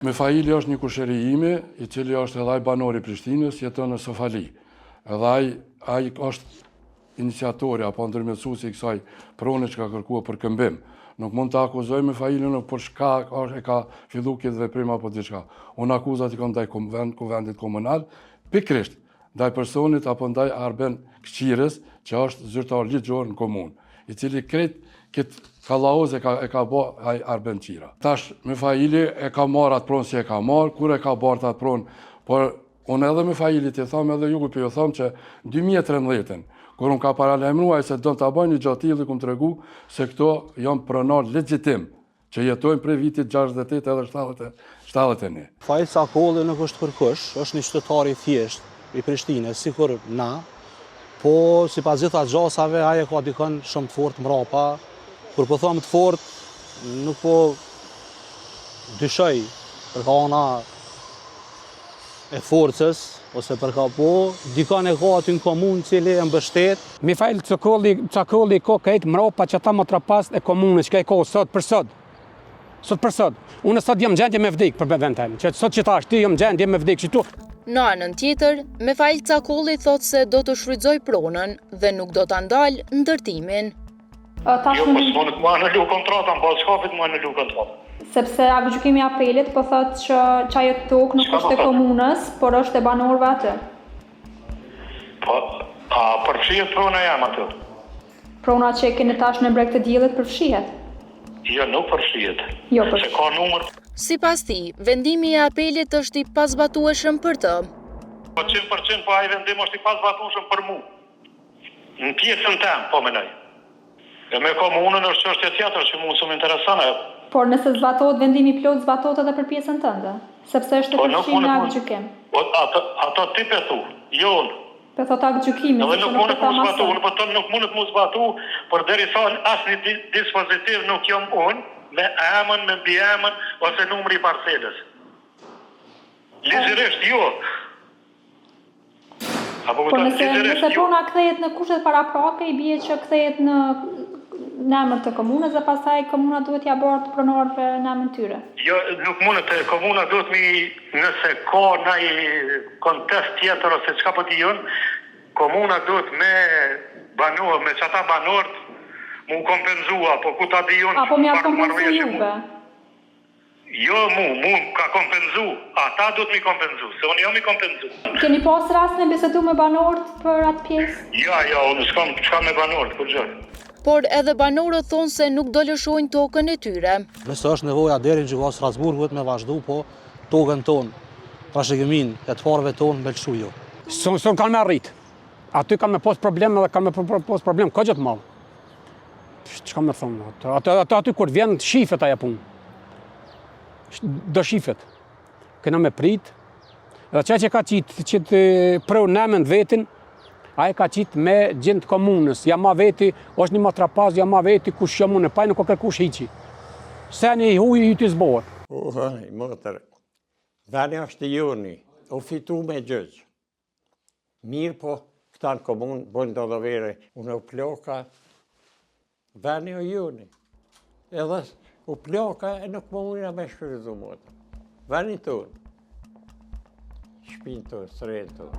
Mefaili është një kusheri ime, i cili është edhe ai banori i Prishtinës, jeton në Sofali. Edhe ai është iniciatori apo ndërmjetësuesi i kësaj prone që ka kërkuar për këmbim. Nuk mund të akuzoj Mefailin për çka e ka filluar këtë veprim apo diçka. Unë akuzat i kam ndaj kuvendit komunal, pikërisht ndaj personit apo ndaj Arben Këshirës, që është zyrtar ligjor në komunë, i cili krejt këtë kallaoz e ka bë ai Arben Qira. Tash Mefaili e ka marrë atë pronë si e ka marrë, kur e ka bartë atë pronë, por unë edhe Mefailit i tham edhe ju për ju tham që 2013, kur unë ka paralajmëruar se do ta bëjnë një gjatë tillë, kum tregu se këto janë pronar legjitim që jetojnë prej vitit 68 edhe 71. Fail Cakolli nuk është kërkush, është një qytetar i thjesht i Prishtinës, sikur na, po sipas gjitha gjasave ai ka dikon shumë të fortë mbrapa. Kur po them të fortë, nuk po dyshoj për ana e forcës, ose për ka po, dikon e ka aty në komunë cili e mbështet. Mifail Cakolli ka këtë mrapa që ta më trapas e komunës, që ka sot për sot. Sot për sot. Unë sot jam gjendje me vdik për vend time, që sot që tash ti jam gjendje me vdik që tu. Në anën tjetër, Mifail Cakolli thotë se do të shfrytëzoj pronën dhe nuk do ta ndalë ndërtimin. Jo, po s'monët më anëlu kontratën, po s'kapit më anëlu kontratën. Sepse aktgjykimi i apelit po thotë që çajo tokë nuk është e komunës, por është e banorëve aty. Po, a përfshihet prona jam aty? Prona që e keni tash në breg të diellit përfshihet? Jo, nuk përfshihet. Jo, përfshihet. Se ka numër. Sipas tij, vendimi i apelit është i pazbatueshëm për të. Po 100% po ai vendim është i pazbatueshëm për mua. Në pjesën tëm, po mendoj. E me komunën është çështje tjetër që mua s'më intereson ajo. Por nëse zbatohet vendimi plot, zbatohet edhe për pjesën tënde, sepse është përfshirë në aktgjykim. Po ato ti pe thu, jo unë. Po thot aktgjykimi. Nuk mund të mos zbatu, unë po them nuk mund të mos zbatu, por derisa asnjë dispozitiv nuk jam unë, me emën, me mbiemën ose numri i parcelës. Ligjërisht jo. Por nëse prona kthehet në kushtet paraprake, i bie që kthehet në emër të komunës dhe pastaj komuna duhet ja bërë pronorëve në emër tyre. Jo, nuk mundet komuna duhet nëse ka ndonjë kontest tjetër ose çka po dijon, komuna duhet me banorë, me çata banorët mu kompenzua, po ku ta dijon. Apo më ia kompenzu juve. Jo, mu ka kompenzu, ata duhet mi kompenzu, se unë jam i kompenzu. Keni pas rastin e bisedu me banorët për atë pjesë? Ja, unë s'kam çka me banorët, kur gjë. Por edhe banorët thonë se nuk do lëshojnë tokën e tyre. Nëse është nevoja deri në gjykatë Strasburgut me vazhdu, po tokën tonë, trashëgimin e të parëve tonë me lëshu jo. Son kanë me arrit. Aty kanë me pos problem edhe kanë me pos problem ka gjithë madh. Çka më thonë? Aty kur vjen shifet ajo punë. Do shifet. Kena me prit. Edhe çka që ka qitë preu nëmën vetin, ai ka qitë me gjend komunës. Ja ma veti, është një matrapaz, ja ma veti kush jam unë, pa nuk ka kërkush hiçi. Se një huj i të zbohet. Motër, vani është i joni, u fitu me gjëgjë. Mirë po, këta në komunë, bojnë do dhe vere, unë u ploka, vani o joni. Edhe u ploka e nuk më unë me shfrytëzu motër. Vani tonë, shpinë tonë, sërejnë tonë.